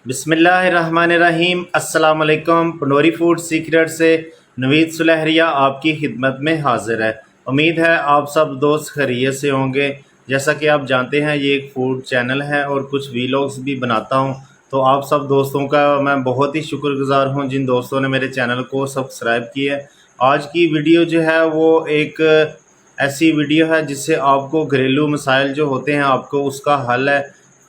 بسم اللہ الرحمن الرحیم۔ السلام علیکم۔ پنڈوری فوڈ سیکرٹ سے نوید سلہریہ آپ کی خدمت میں حاضر ہے۔ امید ہے آپ سب دوست خیریت سے ہوں گے۔ جیسا کہ آپ جانتے ہیں یہ ایک فوڈ چینل ہے اور کچھ ویلاگز بھی بناتا ہوں، تو آپ سب دوستوں کا میں بہت ہی شکر گزار ہوں جن دوستوں نے میرے چینل کو سبسکرائب کیا ہے۔ آج کی ویڈیو جو ہے وہ ایک ایسی ویڈیو ہے جس سے آپ کو گھریلو مسائل جو ہوتے ہیں آپ کو اس کا حل ہے۔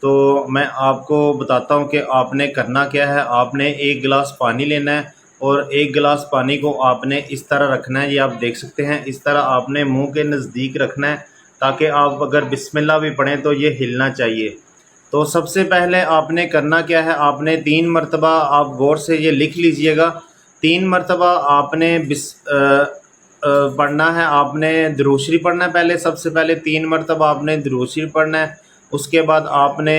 تو میں آپ کو بتاتا ہوں کہ آپ نے کرنا کیا ہے۔ آپ نے ایک گلاس پانی لینا ہے اور ایک گلاس پانی کو آپ نے اس طرح رکھنا ہے، یہ آپ دیکھ سکتے ہیں، اس طرح آپ نے منہ کے نزدیک رکھنا ہے تاکہ آپ اگر بسم اللہ بھی پڑھیں تو یہ ہلنا چاہیے۔ تو سب سے پہلے آپ نے کرنا کیا ہے، آپ نے 3 مرتبہ، آپ غور سے یہ لکھ لیجئے گا، 3 مرتبہ آپ نے پڑھنا ہے۔ آپ نے درود شریف پڑھنا ہے پہلے، سب سے پہلے 3 مرتبہ آپ نے درود شریف پڑھنا ہے۔ اس کے بعد آپ نے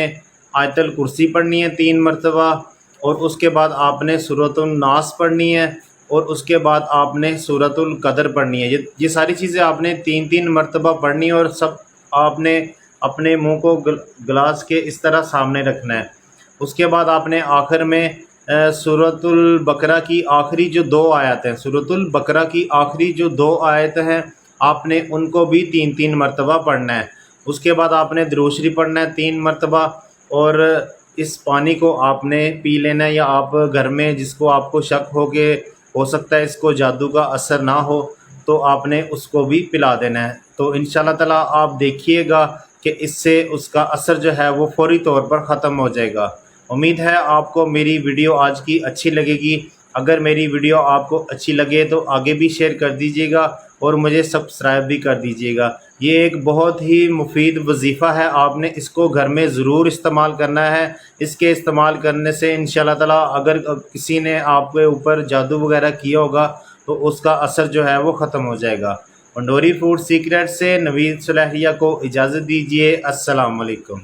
آیت الکرسی پڑھنی ہے 3 مرتبہ، اور اس کے بعد آپ نے سورۃ الناس پڑھنی ہے، اور اس کے بعد آپ نے سورۃ القدر پڑھنی ہے۔ یہ ساری چیزیں آپ نے 3 مرتبہ پڑھنی ہے، اور سب آپ نے اپنے منہ کو گلاس کے اس طرح سامنے رکھنا ہے۔ اس کے بعد آپ نے آخر میں سورۃ البقرہ کی آخری جو 2 آیت ہیں، سورۃ البقرہ کی آخری جو 2 آیت ہیں، آپ نے ان کو بھی 3 مرتبہ پڑھنا ہے۔ اس کے بعد آپ نے درود شریف پڑھنا ہے 3 مرتبہ، اور اس پانی کو آپ نے پی لینا ہے، یا آپ گھر میں جس کو آپ کو شک ہو کہ ہو سکتا ہے اس کو جادو کا اثر نہ ہو تو آپ نے اس کو بھی پلا دینا ہے۔ تو انشاءاللہ تعالیٰ آپ دیکھیے گا کہ اس سے اس کا اثر جو ہے وہ فوری طور پر ختم ہو جائے گا۔ امید ہے آپ کو میری ویڈیو آج کی اچھی لگے گی۔ اگر میری ویڈیو آپ کو اچھی لگے تو آگے بھی شیئر کر دیجیے گا اور مجھے سبسکرائب بھی کر دیجیے گا۔ یہ ایک بہت ہی مفید وظیفہ ہے، آپ نے اس کو گھر میں ضرور استعمال کرنا ہے۔ اس کے استعمال کرنے سے انشاءاللہ تعالیٰ اگر کسی نے آپ کے اوپر جادو وغیرہ کیا ہوگا تو اس کا اثر جو ہے وہ ختم ہو جائے گا۔ پنڈوری فوڈ سیکرٹ سے نوید سلہریہ کو اجازت دیجیے۔ السلام علیکم۔